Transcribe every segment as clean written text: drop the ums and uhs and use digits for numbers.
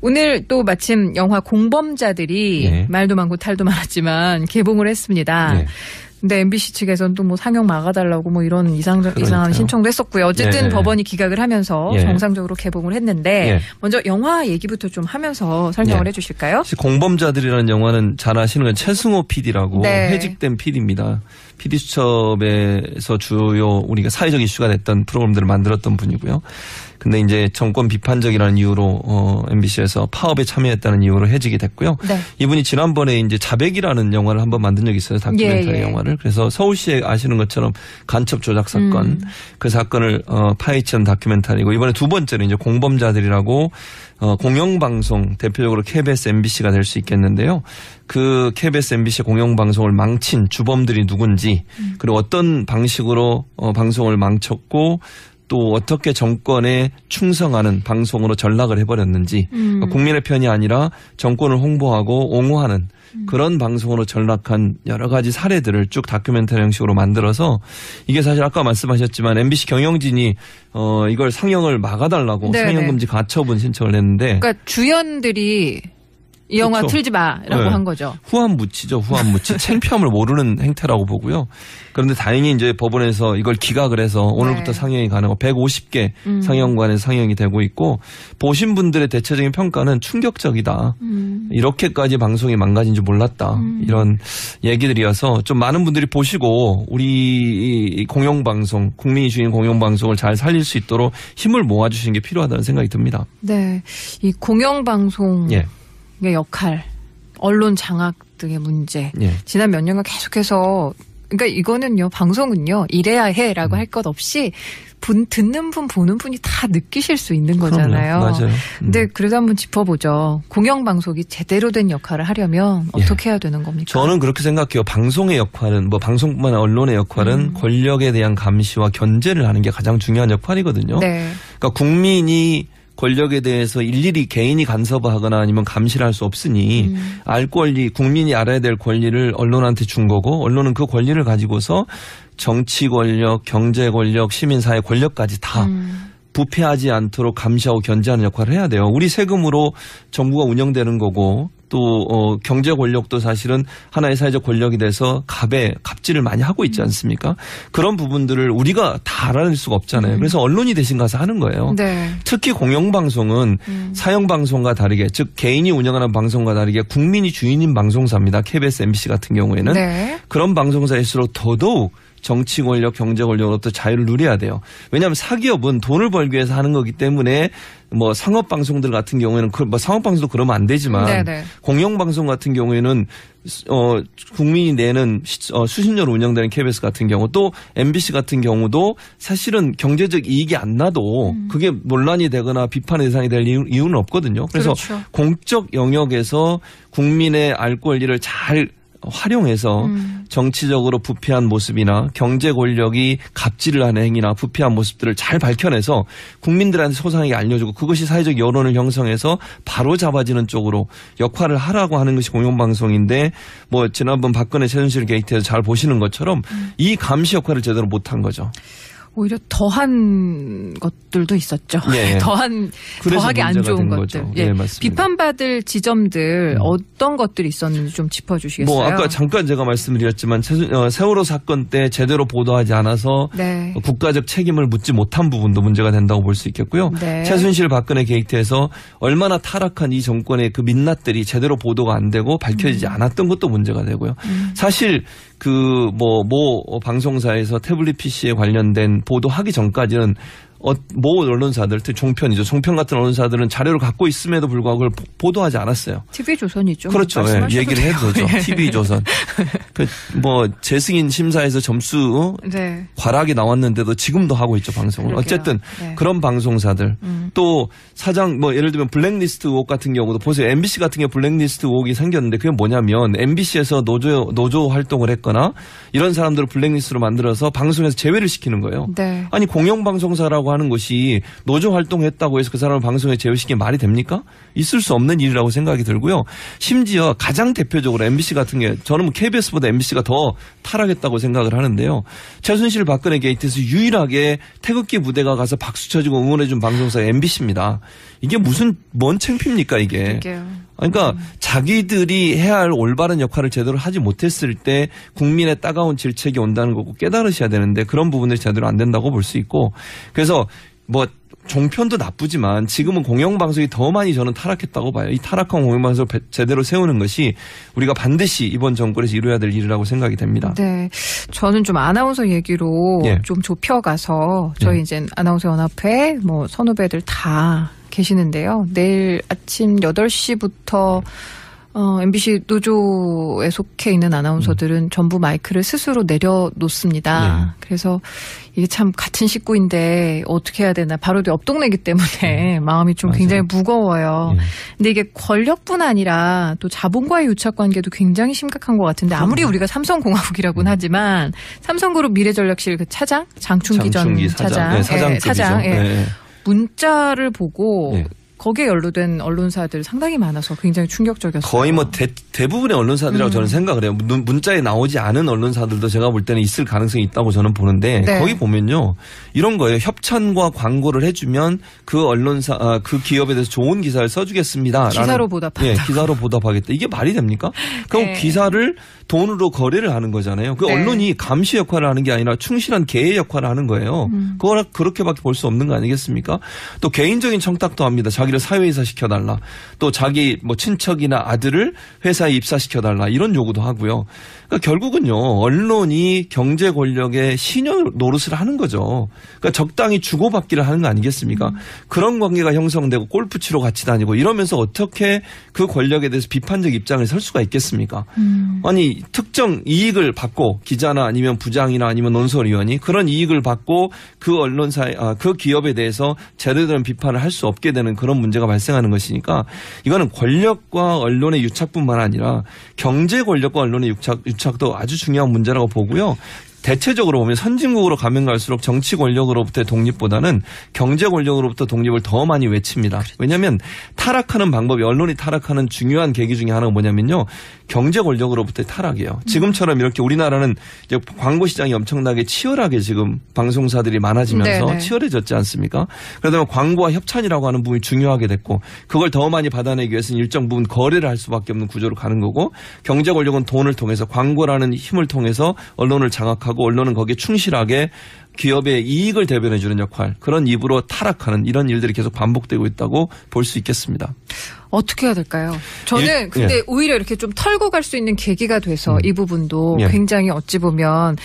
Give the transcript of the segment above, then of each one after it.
오늘 또 마침 영화 공범자들이 네. 말도 많고 탈도 많았지만 개봉을 했습니다. 네. 근데 MBC 측에서는 또 뭐 상영 막아달라고 뭐 이런 이상한 신청도 했었고요. 어쨌든 네. 법원이 기각을 하면서 네. 정상적으로 개봉을 했는데 네. 먼저 영화 얘기부터 좀 하면서 설명을 네. 해주실까요? 공범자들이라는 영화는 잘 아시는 건 최승호 PD라고 네. 해직된 PD입니다. PD수첩에서 주요 우리가 사회적 이슈가 됐던 프로그램들을 만들었던 분이고요. 근데 이제 정권 비판적이라는 이유로 MBC에서 파업에 참여했다는 이유로 해직이 됐고요. 네. 이분이 지난번에 이제 자백이라는 영화를 한번 만든 적이 있어요. 다큐멘터리 영화를. 그래서 서울시에 아시는 것처럼 간첩 조작 사건 그 사건을 파헤치는 다큐멘터리고 이번에 두 번째로 이제 공범자들이라고 공영방송 대표적으로 KBS, MBC가 될 수 있겠는데요. 그 KBS, MBC 공영방송을 망친 주범들이 누군지 그리고 어떤 방식으로 방송을 망쳤고 또 어떻게 정권에 충성하는 방송으로 전락을 해버렸는지 그러니까 국민의 편이 아니라 정권을 홍보하고 옹호하는 그런 방송으로 전락한 여러 가지 사례들을 쭉 다큐멘터리 형식으로 만들어서 이게 사실 아까 말씀하셨지만 MBC 경영진이 이걸 상영을 막아달라고 네네. 상영금지 가처분 신청을 했는데 그러니까 주연들이 이 영화 그렇죠. 틀지 마라고 네. 한 거죠. 후한무치죠. 후한무치. 창피함을 모르는 행태라고 보고요. 그런데 다행히 이제 법원에서 이걸 기각을 해서 오늘부터 네. 상영이 가능하고 150개 상영관에서 상영이 되고 있고 보신 분들의 대체적인 평가는 충격적이다. 이렇게까지 방송이 망가진 줄 몰랐다. 이런 얘기들이어서 좀 많은 분들이 보시고 우리 이 공영방송, 국민이 주인 공영방송을 잘 살릴 수 있도록 힘을 모아주시는 게 필요하다는 생각이 듭니다. 네, 이 공영방송 예. 의 역할, 언론 장악 등의 문제. 예. 지난 몇 년간 계속해서 그러니까 이거는요. 방송은요. 이래야 해라고 할 것 없이 듣는 분 보는 분이 다 느끼실 수 있는 거잖아요. 그럼요. 맞아요. 근데 그래도 한번 짚어보죠. 공영방송이 제대로 된 역할을 하려면 어떻게 해야 되는 겁니까? 저는 그렇게 생각해요. 방송의 역할은 뭐 방송뿐만 아니라 언론의 역할은 권력에 대한 감시와 견제를 하는 게 가장 중요한 역할이거든요. 네. 그러니까 국민이 권력에 대해서 일일이 개인이 간섭하거나 아니면 감시를 할 수 없으니 알 권리, 국민이 알아야 될 권리를 언론한테 준 거고 언론은 그 권리를 가지고서 정치 권력, 경제 권력, 시민사회 권력까지 다 부패하지 않도록 감시하고 견제하는 역할을 해야 돼요. 우리 세금으로 정부가 운영되는 거고 또 경제 권력도 사실은 하나의 사회적 권력이 돼서 갑질을 많이 하고 있지 않습니까? 그런 부분들을 우리가 다 알아낼 수가 없잖아요. 그래서 언론이 대신 가서 하는 거예요. 네. 특히 공영방송은 사형방송과 다르게 즉 개인이 운영하는 방송과 다르게 국민이 주인인 방송사입니다. KBS, MBC 같은 경우에는. 네. 그런 방송사일수록 더더욱 정치 권력, 경제 권력으로부터 자유를 누려야 돼요. 왜냐하면 사기업은 돈을 벌기 위해서 하는 거기 때문에 뭐 상업 방송들 같은 경우에는 뭐 상업 방송도 그러면 안 되지만 네네. 공영 방송 같은 경우에는 국민이 내는 수십 년 운영되는 KBS 같은 경우 또 MBC 같은 경우도 사실은 경제적 이익이 안 나도 그게 논란이 되거나 비판의 대상이 될 이유는 없거든요. 그래서 그렇죠. 공적 영역에서 국민의 알 권리를 잘 활용해서 정치적으로 부패한 모습이나 경제 권력이 갑질을 하는 행위나 부패한 모습들을 잘 밝혀내서 국민들한테 소상하게 알려주고 그것이 사회적 여론을 형성해서 바로 잡아지는 쪽으로 역할을 하라고 하는 것이 공영방송인데 뭐 지난번 박근혜 최순실 게이트에서 잘 보시는 것처럼 이 감시 역할을 제대로 못한 거죠. 오히려 더한 것들도 있었죠. 예. 더하게 안 좋은 것들. 예, 맞습니다. 비판받을 지점들 어떤 것들이 있었는지 좀 짚어주시겠어요? 뭐 아까 잠깐 제가 말씀드렸지만 세월호 사건 때 제대로 보도하지 않아서 네. 국가적 책임을 묻지 못한 부분도 문제가 된다고 볼 수 있겠고요. 네. 최순실 박근혜 게이트에서 얼마나 타락한 이 정권의 그 민낯들이 제대로 보도가 안 되고 밝혀지지 않았던 것도 문제가 되고요. 사실 모 방송사에서 태블릿 PC에 관련된 보도하기 전까지는 모 언론사들, 특히 종편이죠. 종편 같은 언론사들은 자료를 갖고 있음에도 불구하고 그걸 보도하지 않았어요. TV조선이죠. 그렇죠. 예, 얘기를 해도 되죠. TV조선. 재승인 심사에서 점수 네. 과락이 나왔는데도 지금도 하고 있죠. 방송을. 그러게요. 어쨌든 네. 그런 방송사들. 또 사장 예를 들면 블랙리스트 의혹 같은 경우도 보세요. MBC 같은 경우 블랙리스트 의혹이 생겼는데 그게 뭐냐면 MBC에서 노조 활동을 했거나 이런 사람들을 블랙리스트로 만들어서 방송에서 제외를 시키는 거예요. 네. 아니 공영방송사라고 활동하는 것이 노조 활동했다고 해서 그 사람을 방송에 제외시키는 게 말이 됩니까? 있을 수 없는 일이라고 생각이 들고요. 심지어 가장 대표적으로 MBC 같은 게 저는 KBS보다 MBC가 더 타락했다고 생각을 하는데요. 최순실 박근혜 게이트에서 유일하게 태극기 부대가 가서 박수 쳐주고 응원해준 방송사가 MBC입니다. 이게 뭔 창피입니까 이게. 그러니까 자기들이 해야 할 올바른 역할을 제대로 하지 못했을 때 국민의 따가운 질책이 온다는 거고 깨달으셔야 되는데 그런 부분들이 제대로 안 된다고 볼 수 있고 그래서 뭐 종편도 나쁘지만 지금은 공영방송이 더 많이 저는 타락했다고 봐요. 이 타락한 공영방송을 제대로 세우는 것이 우리가 반드시 이번 정권에서 이루어야 될 일이라고 생각이 됩니다. 네. 저는 좀 아나운서 얘기로 예. 좀 좁혀가서 저희 이제 아나운서 연합회 뭐 선후배들 다 계시는데요. 내일 아침 8시부터 MBC 노조에 속해 있는 아나운서들은 전부 마이크를 스스로 내려놓습니다. 그래서 이게 참 같은 식구인데 어떻게 해야 되나. 바로 옆 동네이기 때문에 마음이 좀 맞아요. 굉장히 무거워요. 근데 이게 권력뿐 아니라 또 자본과의 유착관계도 굉장히 심각한 것 같은데 아무리 우리가 삼성공화국이라고는 하지만 삼성그룹 미래전략실 그 차장? 장충기 전 차장. 네, 사장급이죠. 네. 문자를 보고 거기에 연루된 언론사들 상당히 많아서 굉장히 충격적이었어요. 거의 뭐 대부분의 언론사들이라고 저는 생각을 해요. 문자에 나오지 않은 언론사들도 제가 볼 때는 있을 가능성이 있다고 저는 보는데 거기 보면요. 이런 거예요. 협찬과 광고를 해주면 그 언론사, 그 기업에 대해서 좋은 기사를 써주겠습니다. 기사로 보답한다. 예, 기사로 보답하겠다. 이게 말이 됩니까? 그럼 기사를 돈으로 거래를 하는 거잖아요. 그 언론이 감시 역할을 하는 게 아니라 충실한 개의 역할을 하는 거예요. 그걸 그렇게밖에 볼 수 없는 거 아니겠습니까? 또 개인적인 청탁도 합니다. 자기를 사회이사 시켜달라. 또 자기 뭐 친척이나 아들을 회사에 입사시켜달라. 이런 요구도 하고요. 그러니까 결국은요. 언론이 경제 권력의 신용 노릇을 하는 거죠. 그러니까 적당히 주고받기를 하는 거 아니겠습니까? 그런 관계가 형성되고 골프 치러 같이 다니고 이러면서 어떻게 그 권력에 대해서 비판적 입장을 설 수가 있겠습니까? 아니 특정 이익을 받고 기자나 아니면 부장이나 아니면 논설위원이 그런 이익을 받고 그 언론사에 그 기업에 대해서 제대로 된 비판을 할 수 없게 되는 그런 문제가 발생하는 것이니까 이거는 권력과 언론의 유착뿐만 아니라 경제 권력과 언론의 유착도 아주 중요한 문제라고 보고요. 대체적으로 보면 선진국으로 가면 갈수록 정치 권력으로부터의 독립보다는 경제 권력으로부터 독립을 더 많이 외칩니다. 왜냐하면 타락하는 방법이 언론이 타락하는 중요한 계기 중에 하나가 뭐냐면요. 경제 권력으로부터의 타락이에요. 지금처럼 이렇게 우리나라는 이제 광고 시장이 엄청나게 치열하게 지금 방송사들이 많아지면서 치열해졌지 않습니까? 그러다 보면 광고와 협찬이라고 하는 부분이 중요하게 됐고 그걸 더 많이 받아내기 위해서는 일정 부분 거래를 할 수밖에 없는 구조로 가는 거고 경제 권력은 돈을 통해서 광고라는 힘을 통해서 언론을 장악하고 언론은 거기에 충실하게 기업의 이익을 대변해 주는 역할 그런 입으로 타락하는 이런 일들이 계속 반복되고 있다고 볼 수 있겠습니다. 어떻게 해야 될까요? 저는 근데 오히려 이렇게 좀 털고 갈 수 있는 계기가 돼서 이 부분도 굉장히 어찌 보면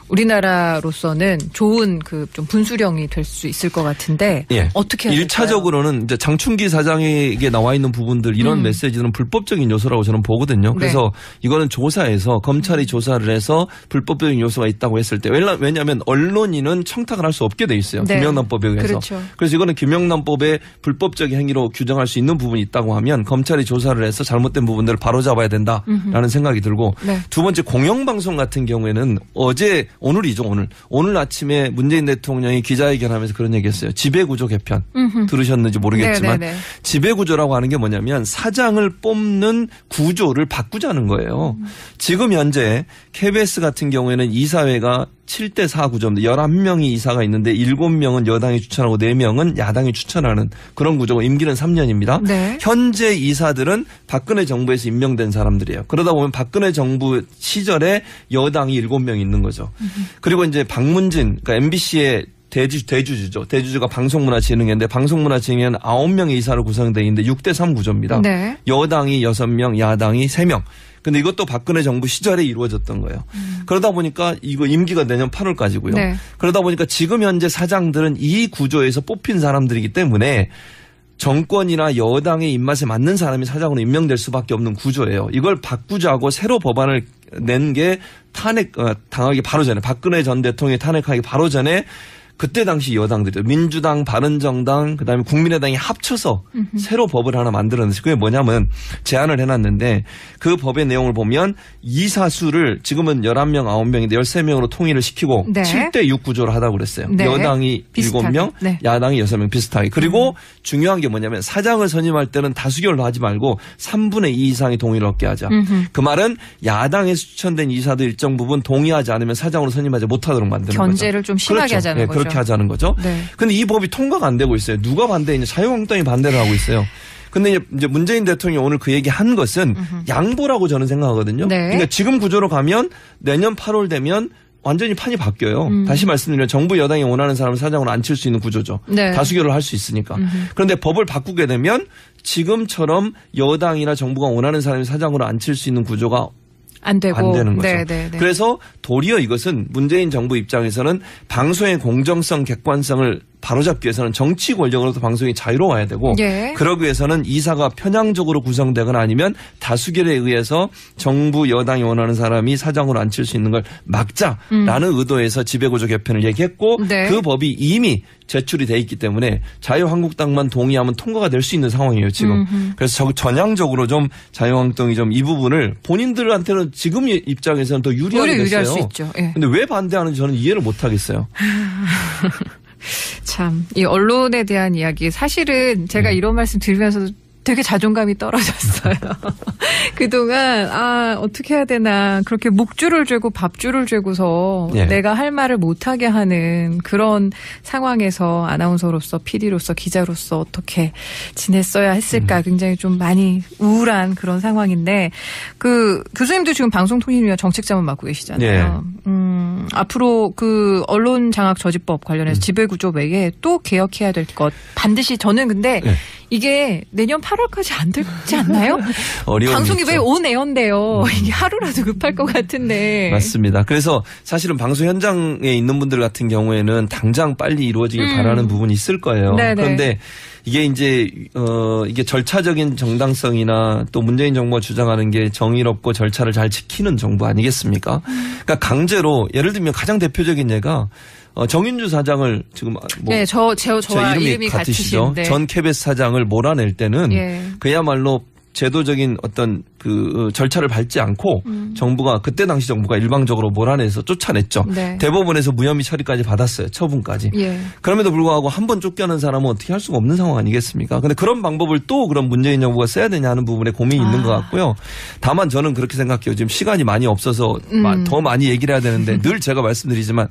우리나라로서는 좋은 그 좀 분수령이 될 수 있을 것 같은데 어떻게 해야 될까요? 1차적으로는 이제 장충기 사장에게 나와 있는 부분들 이런 메시지는 불법적인 요소라고 저는 보거든요. 그래서 이거는 조사해서 검찰이 조사를 해서 불법적인 요소가 있다고 했을 때 왜냐하면 언론인은 청탁을 할 수 없게 돼 있어요. 김영란법에 의해서. 그렇죠. 그래서 이거는 김영란법에 불법적인 행위로 규정할 수 있는 부분이 있다고 하면 검찰이 조사를 해서 잘못된 부분들을 바로잡아야 된다라는 생각이 들고 두 번째 공영방송 같은 경우에는 오늘 아침에 문재인 대통령이 기자회견하면서 그런 얘기했어요. 지배구조 개편 들으셨는지 모르겠지만 지배구조라고 하는 게 뭐냐면 사장을 뽑는 구조를 바꾸자는 거예요. 지금 현재 KBS 같은 경우에는 이사회가 7대4 구조입니다. 11명이 이사가 있는데 7명은 여당이 추천하고 4명은 야당이 추천하는 그런 구조고 임기는 3년입니다. 현재 이사들은 박근혜 정부에서 임명된 사람들이에요. 그러다 보면 박근혜 정부 시절에 여당이 7명 있는 거죠. 그리고 이제 박문진, 그러니까 MBC의 대주주죠. 대주주가 방송문화진흥회인데 방송문화진흥회는 9명의 이사로 구성되어 있는데 6대3 구조입니다. 여당이 6명, 야당이 3명. 근데 이것도 박근혜 정부 시절에 이루어졌던 거예요. 그러다 보니까 이거 임기가 내년 8월까지고요. 그러다 보니까 지금 현재 사장들은 이 구조에서 뽑힌 사람들이기 때문에 정권이나 여당의 입맛에 맞는 사람이 사장으로 임명될 수밖에 없는 구조예요. 이걸 바꾸자고 새로 법안을 낸 게 당하기 바로 전에 박근혜 전 대통령이 탄핵하기 바로 전에 그때 당시 여당들이 민주당, 바른정당, 그다음에 국민의당이 합쳐서 새로 법을 하나 만들었는데 그게 뭐냐면 제안을 해놨는데 그 법의 내용을 보면 이사수를 지금은 11명, 9명인데 13명으로 통일을 시키고 네. 7대6 구조로 하다고 그랬어요. 네. 여당이 비슷하게. 7명, 네. 야당이 6명 비슷하게. 그리고 중요한 게 뭐냐면 사장을 선임할 때는 다수결로 하지 말고 3분의 2 이상의 동의를 얻게 하자. 그 말은 야당에 추천된 이사도 일정 부분 동의하지 않으면 사장으로 선임하지 못하도록 만드는 거죠. 견제를 좀 심하게 그렇죠. 하자는 네, 거죠. 그렇게 하자는 거죠. 그런데 이 법이 통과가 안 되고 있어요. 누가 반대했냐? 자유한국당이 반대를 하고 있어요. 근데 이제 문재인 대통령이 오늘 그 얘기 한 것은 양보라고 저는 생각하거든요. 네. 그러니까 지금 구조로 가면 내년 8월 되면 완전히 판이 바뀌어요. 다시 말씀드리면 정부 여당이 원하는 사람을 사장으로 앉힐 수 있는 구조죠. 네. 다수결을 할 수 있으니까. 그런데 법을 바꾸게 되면 지금처럼 여당이나 정부가 원하는 사람이 사장으로 앉힐 수 있는 구조가 안 되고. 안 되는 거죠. 네. 그래서 도리어 이것은 문재인 정부 입장에서는 방송의 공정성, 객관성을 바로잡기 위해서는 정치 권력으로부터 방송이 자유로워야 되고 예. 그러기 위해서는 이사가 편향적으로 구성되거나 아니면 다수결에 의해서 정부 여당이 원하는 사람이 사장으로 앉힐 수 있는 걸 막자라는 의도에서 지배구조 개편을 얘기했고 네. 그 법이 이미 제출이 돼 있기 때문에 자유한국당만 동의하면 통과가 될 수 있는 상황이에요 지금. 그래서 전향적으로 좀 자유한국당이 좀 이 부분을 본인들한테는 지금 입장에서는 더 유리하게 됐어요. 유리할 수 있죠. 예. 근데 왜 반대하는지 저는 이해를 못 하겠어요. 참, 이 언론에 대한 이야기. 사실은 제가 이런 말씀 드리면서도 되게 자존감이 떨어졌어요. 그동안 어떻게 해야 되나 그렇게 목줄을 죄고 밥줄을 죄고서 예. 내가 할 말을 못하게 하는 그런 상황에서 아나운서로서 PD로서 기자로서 어떻게 지냈어야 했을까 굉장히 좀 많이 우울한 그런 상황인데 그 교수님도 지금 방송통신위원 정책자문 맡고 계시잖아요. 예. 앞으로 그 언론 장악 저지법 관련해서 지배구조 외에 또 개혁해야 될 것 반드시 저는 근데 예. 이게 내년 8월까지 안 되지 않나요? 방송이 왜 온에어인데요. 이게 하루라도 급할 것 같은데. 맞습니다. 그래서 사실은 방송 현장에 있는 분들 같은 경우에는 당장 빨리 이루어지길 바라는 부분이 있을 거예요. 네네. 그런데 이게 이제 이게 절차적인 정당성이나 또 문재인 정부가 주장하는 게 정의롭고 절차를 잘 지키는 정부 아니겠습니까? 그러니까 강제로 예를 들면 가장 대표적인 예가 정인주 사장을 지금 네, 저와 이름이 같으시죠. 같으신데. 전 KBS 사장을 몰아낼 때는 예. 그야말로 제도적인 어떤 그 절차를 밟지 않고 정부가 그때 당시 정부가 일방적으로 몰아내서 쫓아냈죠. 네. 대법원에서 무혐의 처리까지 받았어요. 처분까지. 예. 그럼에도 불구하고 한 번 쫓겨난 사람은 어떻게 할 수가 없는 상황 아니겠습니까? 근데 그런 방법을 또 그럼 문재인 정부가 써야 되냐 하는 부분에 고민이 있는 것 같고요. 다만 저는 그렇게 생각해요. 지금 시간이 많이 없어서 더 많이 얘기를 해야 되는데 늘 제가 말씀드리지만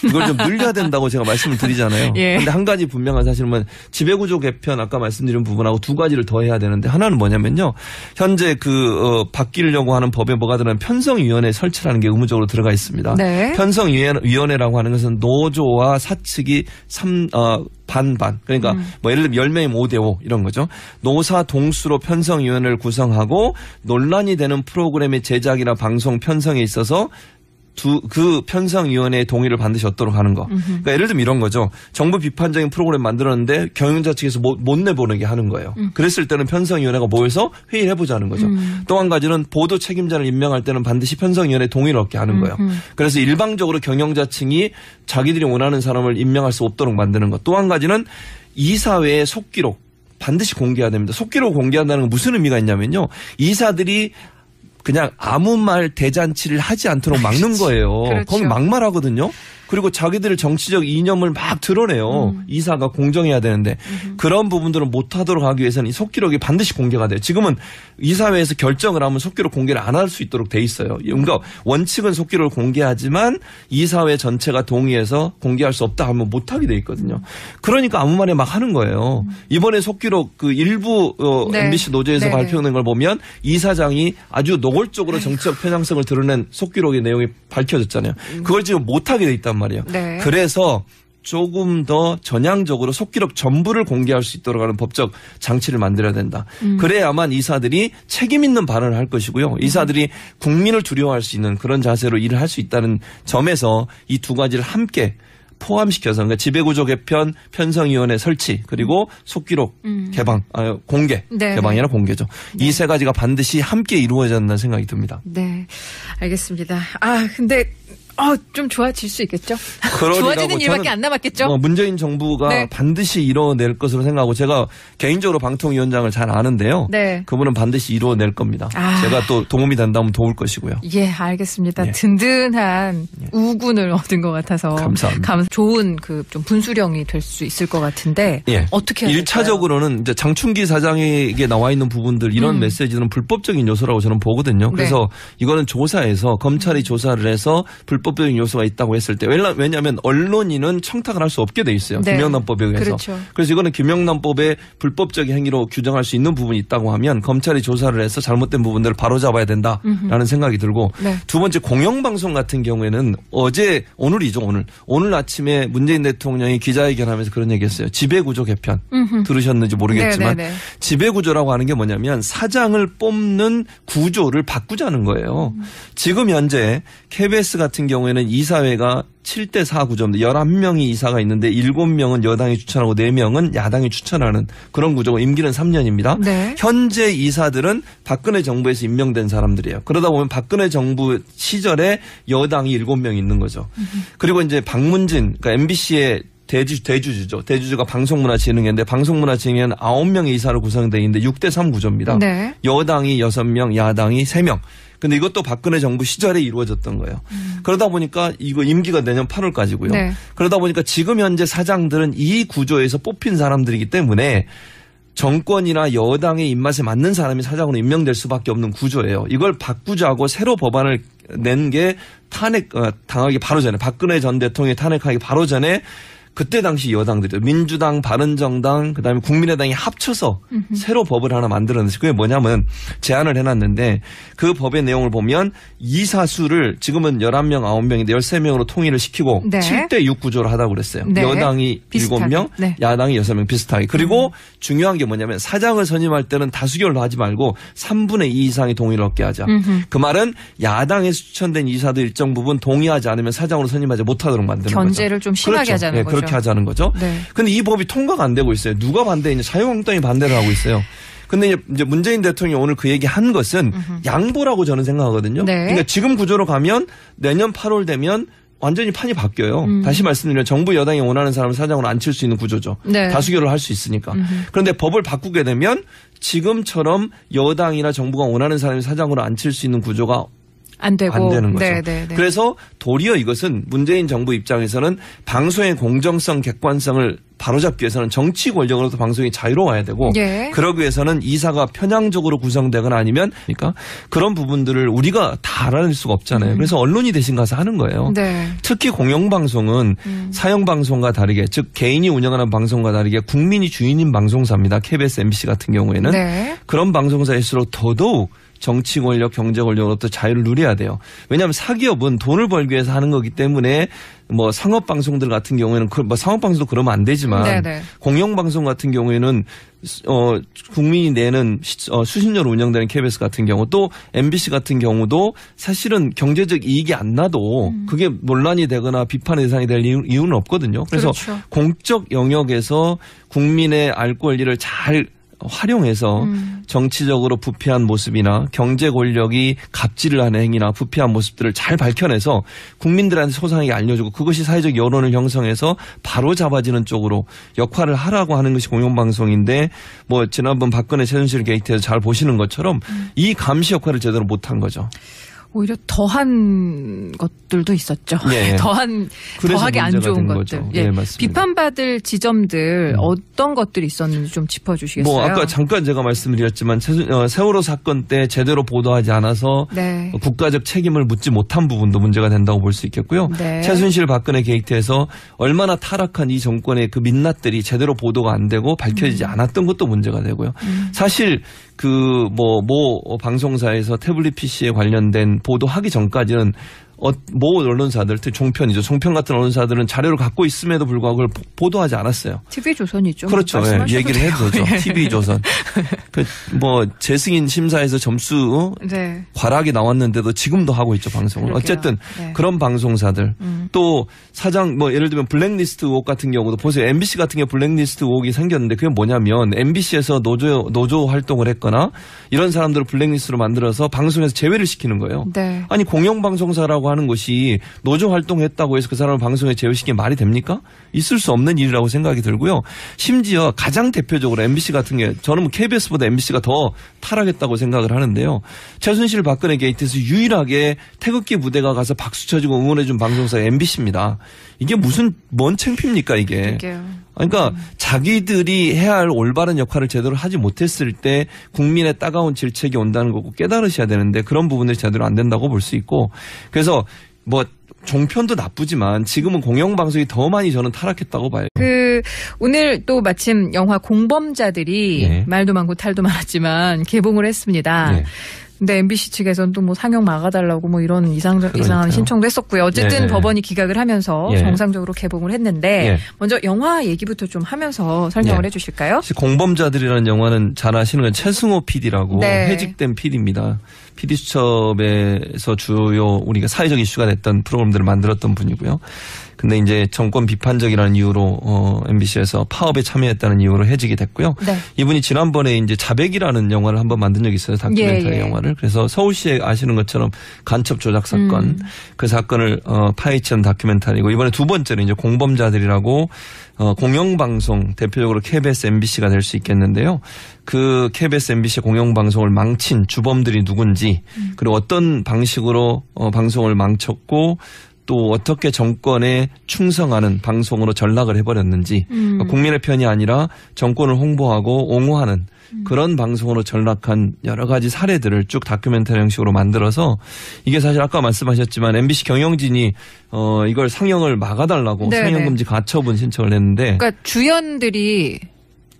이걸 좀 늘려야 된다고 제가 말씀을 드리잖아요. 예. 근데 한 가지 분명한 사실은 지배구조 개편 아까 말씀드린 부분하고 두 가지를 더 해야 되는데 하나는 뭐냐면요. 현재 바뀌려고 하는 법에 뭐가 들어가면 편성위원회 설치라는 게 의무적으로 들어가 있습니다. 네. 편성위원회라고 하는 것은 노조와 사측이 반반. 그러니까 뭐 예를 들면 10명이 5대5 이런 거죠. 노사 동수로 편성위원회를 구성하고 논란이 되는 프로그램의 제작이나 방송 편성에 있어서 그 편성위원회의 동의를 반드시 얻도록 하는 거. 그러니까 예를 들면 이런 거죠. 정부 비판적인 프로그램 만들었는데 경영자 측에서 못 내보내게 하는 거예요. 그랬을 때는 편성위원회가 모여서 회의를 해보자는 거죠. 또 한 가지는 보도 책임자를 임명할 때는 반드시 편성위원회 동의를 얻게 하는 거예요. 그래서 일방적으로 경영자층이 자기들이 원하는 사람을 임명할 수 없도록 만드는 것. 또 한 가지는 이사회의 속기록 반드시 공개해야 됩니다. 속기록 공개한다는 건 무슨 의미가 있냐면요. 이사들이 그냥 아무 말 대잔치를 하지 않도록 막는 거예요. 그렇죠. 거기 막말하거든요. 그리고 자기들의 정치적 이념을 막 드러내요. 이사가 공정해야 되는데 그런 부분들을 못하도록 하기 위해서는 이 속기록이 반드시 공개가 돼요. 지금은 이사회에서 결정을 하면 속기록 공개를 안 할 수 있도록 돼 있어요. 그러니까 원칙은 속기록을 공개하지만 이사회 전체가 동의해서 공개할 수 없다 하면 못하게 돼 있거든요. 그러니까 아무 말에 막 하는 거예요. 이번에 속기록 그 일부 네. MBC 노조에서 발표된 걸 보면 이사장이 아주 노골적으로 정치적 편향성을 드러낸 속기록의 내용이 밝혀졌잖아요. 그걸 지금 못하게 돼 있단 말이에요. 네. 그래서 조금 더 전향적으로 속기록 전부를 공개할 수 있도록 하는 법적 장치를 만들어야 된다. 그래야만 이사들이 책임 있는 발언을 할 것이고요. 이사들이 국민을 두려워할 수 있는 그런 자세로 일을 할 수 있다는 점에서 이 두 가지를 함께 포함시켜서 그러니까 지배구조 개편, 편성위원회 설치 그리고 속기록 개방, 공개, 네. 개방이 아니라 공개죠. 네. 이 세 가지가 반드시 함께 이루어져야 한다는 생각이 듭니다. 네, 알겠습니다. 근데 좀 좋아질 수 있겠죠. 좋아지는 일밖에 안 남았겠죠. 문재인 정부가 네. 반드시 이뤄낼 것으로 생각하고 제가 개인적으로 방통위원장을 잘 아는데요. 네. 그분은 반드시 이뤄낼 겁니다. 제가 또 도움이 된다면 도울 것이고요. 예, 알겠습니다. 예. 든든한 우군을 얻은 것 같아서 감사합니다. 좋은 좀 분수령이 될 수 있을 것 같은데 예. 어떻게 해야 될까요? 1차적으로는 이제 장충기 사장에게 나와 있는 부분들 이런 메시지는 불법적인 요소라고 저는 보거든요. 그래서 네. 이거는 조사해서 검찰이 조사를 해서 불법적인 요소가 있다고 했을 때 왜냐하면 언론인은 청탁을 할 수 없게 돼 있어요. 네. 김영란법에 의해서. 그렇죠. 그래서 이거는 김영란법의 불법적인 행위로 규정할 수 있는 부분이 있다고 하면 검찰이 조사를 해서 잘못된 부분들을 바로잡아야 된다라는 생각이 들고 네. 두 번째 공영방송 같은 경우에는 오늘이죠. 오늘 아침에 문재인 대통령이 기자회견하면서 그런 얘기했어요. 지배구조 개편 들으셨는지 모르겠지만 네네네. 지배구조라고 하는 게 뭐냐면 사장을 뽑는 구조를 바꾸자는 거예요. 지금 현재 KBS 같은 경우에는 이사회가 7대4 구조입니다. 11명이 이사가 있는데 7명은 여당이 추천하고 4명은 야당이 추천하는 그런 구조고 임기는 3년입니다. 네. 현재 이사들은 박근혜 정부에서 임명된 사람들이에요. 그러다 보면 박근혜 정부 시절에 여당이 7명 있는 거죠. 그리고 이제 박문진, 그러니까 MBC의 대주주죠. 대주주가 방송문화진흥회인데 방송문화진흥회는 9명의 이사로 구성되어 있는데 6대3 구조입니다. 네. 여당이 6명, 야당이 3명. 근데 이것도 박근혜 정부 시절에 이루어졌던 거예요. 그러다 보니까 이거 임기가 내년 8월까지고요. 네. 그러다 보니까 지금 현재 사장들은 이 구조에서 뽑힌 사람들이기 때문에 정권이나 여당의 입맛에 맞는 사람이 사장으로 임명될 수밖에 없는 구조예요. 이걸 바꾸자고 새로 법안을 낸 게 당하기 바로 전에 박근혜 전 대통령이 탄핵하기 바로 전에 그때 당시 여당들이 민주당, 바른정당, 그다음에 국민의당이 합쳐서 새로 법을 하나 만들었는데 그게 뭐냐면 제안을 해놨는데 그 법의 내용을 보면 이사수를 지금은 11명, 9명인데 13명으로 통일을 시키고 네. 7대6 구조로 하다고 그랬어요. 네. 여당이 비슷하게. 7명, 네. 야당이 6명 비슷하게. 그리고 중요한 게 뭐냐면 사장을 선임할 때는 다수결로 하지 말고 3분의 2 이상의 동의를 얻게 하자. 그 말은 야당에서 추천된 이사도 일정 부분 동의하지 않으면 사장으로 선임하지 못하도록 만드는 거죠. 견제를 좀 심하게 그렇죠. 하자는 거죠. 그렇게 하자는 거죠. 그런데 네. 이 법이 통과가 안 되고 있어요. 누가 반대했냐. 자유한국당이 반대를 하고 있어요. 근데 이제 문재인 대통령이 오늘 그 얘기 한 것은 양보라고 저는 생각하거든요. 네. 그러니까 지금 구조로 가면 내년 8월 되면 완전히 판이 바뀌어요. 다시 말씀드리면 정부 여당이 원하는 사람을 사장으로 앉힐 수 있는 구조죠. 네. 다수결을 할 수 있으니까. 그런데 법을 바꾸게 되면 지금처럼 여당이나 정부가 원하는 사람이 사장으로 앉힐 수 있는 구조가 안 되는 거죠. 네네네. 그래서 도리어 이것은 문재인 정부 입장에서는 방송의 공정성, 객관성을 바로잡기 위해서는 정치 권력으로부터 방송이 자유로워야 되고 예. 그러기 위해서는 이사가 편향적으로 구성되거나 아니면 그러니까 그런 부분들을 우리가 다 알아낼 수가 없잖아요. 그래서 언론이 대신 가서 하는 거예요. 네. 특히 공영방송은 사형방송과 다르게 즉 개인이 운영하는 방송과 다르게 국민이 주인인 방송사입니다. KBS, MBC 같은 경우에는 네. 그런 방송사일수록 더더욱 정치 권력, 경제 권력으로부터 자유를 누려야 돼요. 왜냐하면 사기업은 돈을 벌기 위해서 하는 거기 때문에 뭐 상업 방송들 같은 경우에는 뭐 상업 방송도 그러면 안 되지만 네네. 공영 방송 같은 경우에는 국민이 내는 수십 년 운영되는 KBS 같은 경우 또 MBC 같은 경우도 사실은 경제적 이익이 안 나도 그게 논란이 되거나 비판의 대상이 될 이유는 없거든요. 그래서 그렇죠. 공적 영역에서 국민의 알 권리를 잘 활용해서 정치적으로 부패한 모습이나 경제 권력이 갑질을 하는 행위나 부패한 모습들을 잘 밝혀내서 국민들한테 소상하게 알려주고 그것이 사회적 여론을 형성해서 바로 잡아지는 쪽으로 역할을 하라고 하는 것이 공영방송인데 뭐 지난번 박근혜 최순실 게이트에서 잘 보시는 것처럼 이 감시 역할을 제대로 못한 거죠. 오히려 더한 것들도 있었죠. 예. 더하게 안 좋은 것들. 예. 네, 비판받을 지점들 어떤 것들이 있었는지 좀 짚어주시겠어요? 뭐 아까 잠깐 제가 말씀드렸지만 세월호 사건 때 제대로 보도하지 않아서 네. 국가적 책임을 묻지 못한 부분도 문제가 된다고 볼 수 있겠고요. 네. 최순실 박근혜 게이트에서 얼마나 타락한 이 정권의 그 민낯들이 제대로 보도가 안 되고 밝혀지지 않았던 것도 문제가 되고요. 사실 모 방송사에서 태블릿 PC에 관련된 보도하기 전까지는 모 언론사들, 종편이죠. 종편 같은 언론사들은 자료를 갖고 있음에도 불구하고 그걸 보도하지 않았어요. TV조선이죠. 그렇죠. 예, 얘기를 해도 되죠. TV조선. 재승인 심사에서 점수 네. 과락이 나왔는데도 지금도 하고 있죠. 방송을. 그러게요. 어쨌든 네. 그런 방송사들. 또 사장 예를 들면 블랙리스트 의혹 같은 경우도 보세요. MBC 같은 경우 블랙리스트 의혹이 생겼는데 그게 뭐냐면 MBC에서 노조 활동을 했거나 이런 사람들을 블랙리스트로 만들어서 방송에서 제외를 시키는 거예요. 네. 아니 공영방송사라고 기자라고 하는 것이 노조 활동했다고 해서 그 사람을 방송에 제외시키는 게 말이 됩니까? 있을 수 없는 일이라고 생각이 들고요. 심지어 가장 대표적으로 MBC 같은 게 저는 뭐 KBS보다 MBC가 더 타락했다고 생각을 하는데요. 최순실 박근혜 게이트에서 유일하게 태극기 부대가 가서 박수 쳐주고 응원해준 방송사가 MBC입니다. 이게 뭔 창피입니까 이게. 그러니까 자기들이 해야 할 올바른 역할을 제대로 하지 못했을 때 국민의 따가운 질책이 온다는 거고 깨달으셔야 되는데 그런 부분들이 제대로 안 된다고 볼 수 있고 그래서 뭐 종편도 나쁘지만 지금은 공영방송이 더 많이 저는 타락했다고 봐요. 오늘 또 마침 영화 공범자들이 네. 말도 많고 탈도 많았지만 개봉을 했습니다. 네. 근데 MBC 측에서는 또 뭐 상영 막아달라고 뭐 이런 이상한 신청도 했었고요. 어쨌든 네. 법원이 기각을 하면서 네. 정상적으로 개봉을 했는데 네. 먼저 영화 얘기부터 좀 하면서 설명을 네. 해주실까요? 공범자들이라는 영화는 잘 아시는 건 최승호 PD라고 네. 해직된 PD입니다. PD 수첩에서 주요 우리가 사회적 이슈가 됐던 프로그램들을 만들었던 분이고요. 근데 이제 정권 비판적이라는 이유로 MBC에서 파업에 참여했다는 이유로 해직이 됐고요. 네. 이분이 지난번에 이제 자백이라는 영화를 한번 만든 적이 있어요. 다큐멘터리 영화를. 그래서 서울시에 아시는 것처럼 간첩 조작 사건 그 사건을 파헤치는 다큐멘터리고 이번에 두 번째로 이제 공범자들이라고 공영방송 대표적으로 KBS, MBC가 될 수 있겠는데요. 그 KBS, MBC 공영방송을 망친 주범들이 누군지 그리고 어떤 방식으로 방송을 망쳤고 또 어떻게 정권에 충성하는 방송으로 전락을 해버렸는지 그러니까 국민의 편이 아니라 정권을 홍보하고 옹호하는 그런 방송으로 전락한 여러 가지 사례들을 쭉 다큐멘터리 형식으로 만들어서 이게 사실 아까 말씀하셨지만 MBC 경영진이 이걸 상영을 막아달라고 네네. 상영금지 가처분 신청을 했는데 그러니까 주연들이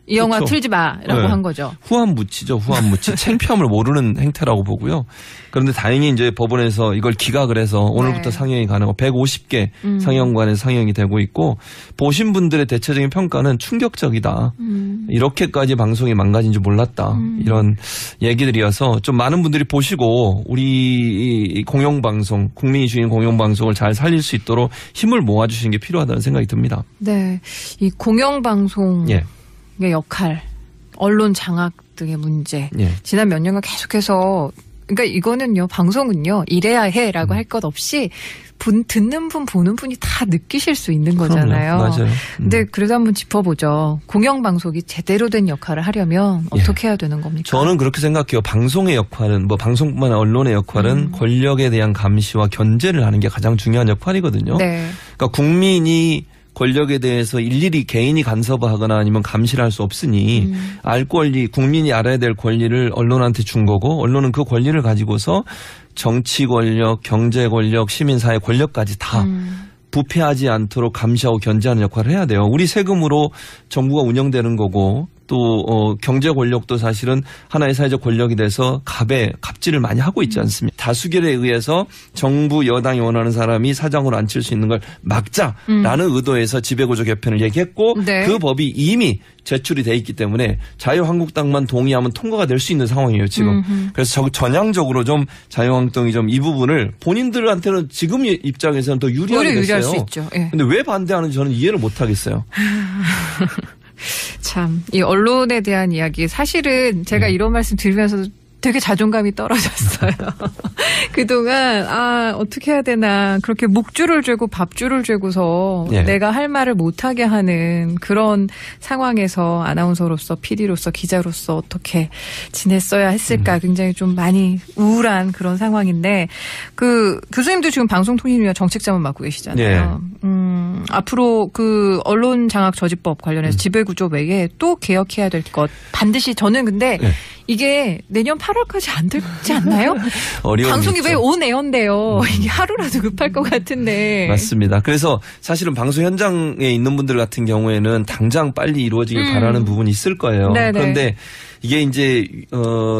이 영화 그렇죠. 틀지 마라고 네. 한 거죠. 후한무치죠. 후한무치. 창피함을 모르는 행태라고 보고요. 그런데 다행히 이제 법원에서 이걸 기각을 해서 오늘부터 네. 상영이 가능하고 150개 상영관에서 상영이 되고 있고 보신 분들의 대체적인 평가는 충격적이다. 이렇게까지 방송이 망가진 줄 몰랐다. 이런 얘기들이어서 좀 많은 분들이 보시고 우리 공영방송, 국민이 주인 공영방송을 잘 살릴 수 있도록 힘을 모아주시는 게 필요하다는 생각이 듭니다. 네, 이 공영방송 예. 역할, 언론 장악 등의 문제. 예. 지난 몇 년간 계속해서 그러니까 이거는요. 방송은요. 이래야 해라고 할 것 없이 듣는 분 보는 분이 다 느끼실 수 있는 거잖아요. 맞아요. 근데 그래도 한번 짚어보죠. 공영방송이 제대로 된 역할을 하려면 어떻게 해야 되는 겁니까? 저는 그렇게 생각해요. 방송의 역할은 뭐 방송뿐만 아니라 언론의 역할은 권력에 대한 감시와 견제를 하는 게 가장 중요한 역할이거든요. 네. 그러니까 국민이 권력에 대해서 일일이 개인이 간섭하거나 아니면 감시를 할 수 없으니 알 권리, 국민이 알아야 될 권리를 언론한테 준 거고 언론은 그 권리를 가지고서 정치 권력, 경제 권력, 시민사회 권력까지 다 부패하지 않도록 감시하고 견제하는 역할을 해야 돼요. 우리 세금으로 정부가 운영되는 거고 또 경제 권력도 사실은 하나의 사회적 권력이 돼서 갑질을 많이 하고 있지 않습니까? 다수결에 의해서 정부 여당이 원하는 사람이 사장으로 앉힐 수 있는 걸 막자라는 의도에서 지배구조 개편을 얘기했고 네. 그 법이 이미 제출이 돼 있기 때문에 자유한국당만 동의하면 통과가 될 수 있는 상황이에요 지금. 그래서 전향적으로 좀 자유한국당이 좀 이 부분을 본인들한테는 지금 입장에서는 더 유리하게 됐어요. 유리할 수 있죠. 그런데 왜 반대하는지 저는 이해를 못 하겠어요. 참, 이 언론에 대한 이야기 사실은 제가 이런 말씀 드리면서도 되게 자존감이 떨어졌어요. 그동안 어떻게 해야 되나 그렇게 묵주를 죄고 밥주를 죄고서 예. 내가 할 말을 못하게 하는 그런 상황에서 아나운서로서 PD로서 기자로서 어떻게 지냈어야 했을까 굉장히 좀 많이 우울한 그런 상황인데 그 교수님도 지금 방송통신위원 정책자문 맡고 계시잖아요. 예. 앞으로 그 언론 장악 저지법 관련해서 지배구조 외에 또 개혁해야 될 것 반드시 저는 근데 예. 이게 내년 8월까지 안 되지 않나요? 방송이 왜 온에어인데요. 이게 하루라도 급할 것 같은데. 맞습니다. 그래서 사실은 방송 현장에 있는 분들 같은 경우에는 당장 빨리 이루어지길 바라는 부분이 있을 거예요. 네네. 그런데 이게 이제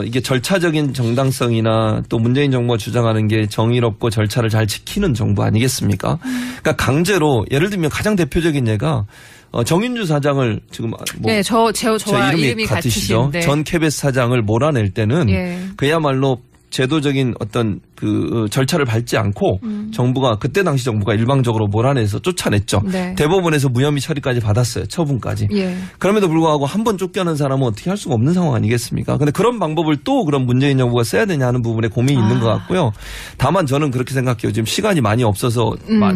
이게 절차적인 정당성이나 또 문재인 정부가 주장하는 게 정의롭고 절차를 잘 지키는 정부 아니겠습니까? 그러니까 강제로 예를 들면 가장 대표적인 예가 정윤주 사장을 지금 네, 저와 이름이 같으시죠. 전 KBS 사장을 몰아낼 때는 예. 그야말로 제도적인 어떤 그 절차를 밟지 않고 정부가 그때 당시 정부가 일방적으로 몰아내서 쫓아냈죠. 네. 대법원에서 무혐의 처리까지 받았어요. 처분까지. 예. 그럼에도 불구하고 한 번 쫓겨난 사람은 어떻게 할 수가 없는 상황 아니겠습니까? 근데 그런 방법을 또 그런 문재인 정부가 써야 되냐 하는 부분에 고민이 있는 것 같고요. 다만 저는 그렇게 생각해요. 지금 시간이 많이 없어서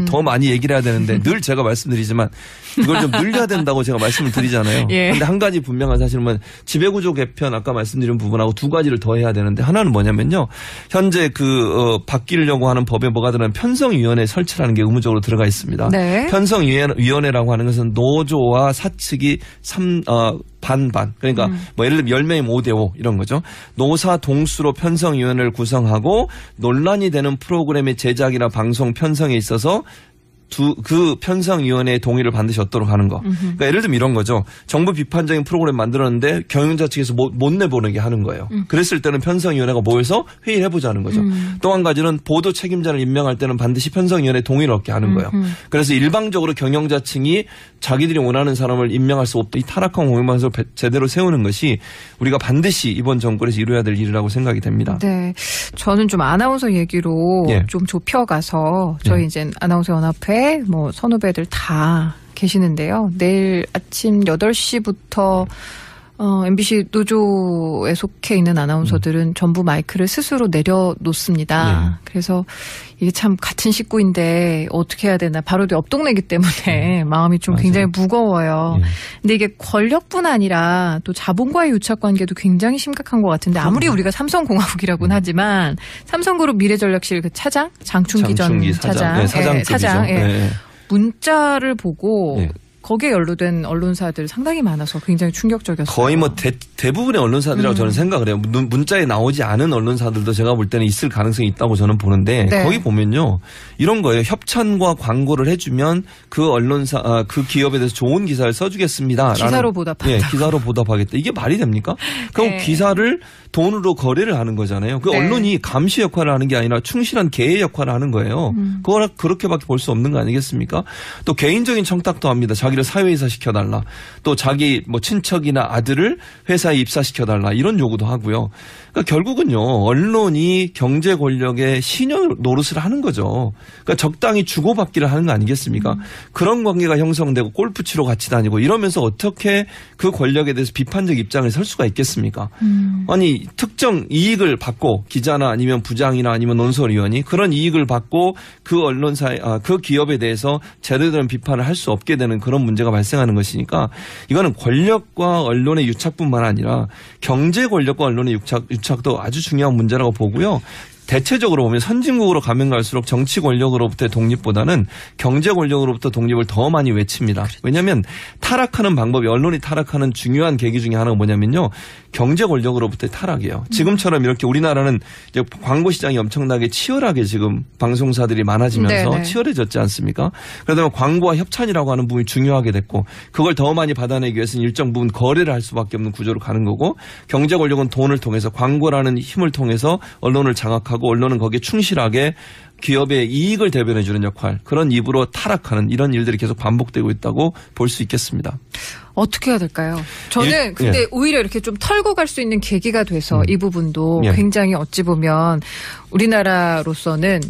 더 많이 얘기를 해야 되는데 늘 제가 말씀드리지만 이걸 좀 늘려야 된다고 제가 말씀을 드리잖아요. 예. 근데 한 가지 분명한 사실은 지배구조 개편 아까 말씀드린 부분하고 두 가지를 더 해야 되는데 하나는 뭐냐면요. 현재 바뀌려고 하는 법에 뭐가 들어가는 편성위원회 설치라는 게 의무적으로 들어가 있습니다. 네. 편성위원회라고 하는 것은 노조와 사측이 반반. 그러니까 뭐 예를 들면 10명이 5대5 이런 거죠. 노사 동수로 편성위원회를 구성하고 논란이 되는 프로그램의 제작이나 방송 편성에 있어서 그 편성위원회의 동의를 반드시 얻도록 하는 거. 그러니까 예를 들면 이런 거죠. 정부 비판적인 프로그램 만들었는데 경영자 측에서 못 내보내게 하는 거예요. 그랬을 때는 편성위원회가 모여서 회의를 해보자는 거죠. 또 한 가지는 보도 책임자를 임명할 때는 반드시 편성위원회 동의를 얻게 하는 거예요. 그래서 일방적으로 경영자층이 자기들이 원하는 사람을 임명할 수 없다. 이 타락한 공영방송을 제대로 세우는 것이 우리가 반드시 이번 정권에서 이루어야 될 일이라고 생각이 됩니다. 네, 저는 좀 아나운서 얘기로 예. 좀 좁혀가서 저희 이제 아나운서 연합회 뭐 선후배들 다 계시는데요. 내일 아침 8시부터 MBC 노조에 속해 있는 아나운서들은 전부 마이크를 스스로 내려놓습니다. 네. 그래서 이게 참 같은 식구인데 어떻게 해야 되나. 바로 옆 동네이기 때문에 마음이 좀 맞아요. 굉장히 무거워요. 근데 이게 권력뿐 아니라 또 자본과의 유착관계도 굉장히 심각한 것 같은데 아무리 우리가 삼성공화국이라고는 하지만 삼성그룹 미래전략실 그 차장? 장충기 전 차장. 네, 사장. 네. 문자를 보고 네. 거기에 연루된 언론사들 상당히 많아서 굉장히 충격적이었어요. 거의 뭐 대부분의 언론사들이라고 저는 생각을 해요. 문자에 나오지 않은 언론사들도 제가 볼 때는 있을 가능성이 있다고 저는 보는데 네. 거기 보면요. 이런 거예요. 협찬과 광고를 해주면 그 언론사, 그 기업에 대해서 좋은 기사를 써주겠습니다. 기사로 보답한다. 네, 기사로 보답하겠다. 이게 말이 됩니까? 그럼 네. 기사를 돈으로 거래를 하는 거잖아요. 그 네. 언론이 감시 역할을 하는 게 아니라 충실한 개의 역할을 하는 거예요. 그걸 그렇게밖에 볼 수 없는 거 아니겠습니까? 또 개인적인 청탁도 합니다. 자기를 사회이사 시켜달라. 또 자기 뭐 친척이나 아들을 회사에 입사시켜달라. 이런 요구도 하고요. 그러니까 결국은요. 언론이 경제 권력의 신용 노릇을 하는 거죠. 그러니까 적당히 주고받기를 하는 거 아니겠습니까? 그런 관계가 형성되고 골프 치러 같이 다니고 이러면서 어떻게 그 권력에 대해서 비판적 입장을 설 수가 있겠습니까? 아니 특정 이익을 받고 기자나 아니면 부장이나 아니면 논설위원이 그런 이익을 받고 그 언론사에 그 기업에 대해서 제대로 된 비판을 할 수 없게 되는 그런 문제가 발생하는 것이니까 이거는 권력과 언론의 유착뿐만 아니라 경제 권력과 언론의 유착도 아주 중요한 문제라고 보고요. 대체적으로 보면 선진국으로 가면 갈수록 정치 권력으로부터의 독립보다는 경제 권력으로부터 독립을 더 많이 외칩니다. 왜냐하면 타락하는 방법이 언론이 타락하는 중요한 계기 중에 하나가 뭐냐면요. 경제 권력으로부터의 타락이에요. 지금처럼 이렇게 우리나라는 이제 광고 시장이 엄청나게 치열하게 지금 방송사들이 많아지면서 네네. 치열해졌지 않습니까? 그러다 보면 광고와 협찬이라고 하는 부분이 중요하게 됐고 그걸 더 많이 받아내기 위해서는 일정 부분 거래를 할 수밖에 없는 구조로 가는 거고 경제 권력은 돈을 통해서 광고라는 힘을 통해서 언론을 장악하고 언론은 거기에 충실하게 기업의 이익을 대변해 주는 역할 그런 입으로 타락하는 이런 일들이 계속 반복되고 있다고 볼 수 있겠습니다. 어떻게 해야 될까요? 저는 근데 오히려 이렇게 좀 털고 갈 수 있는 계기가 돼서 이 부분도 굉장히 어찌 보면 우리나라로서는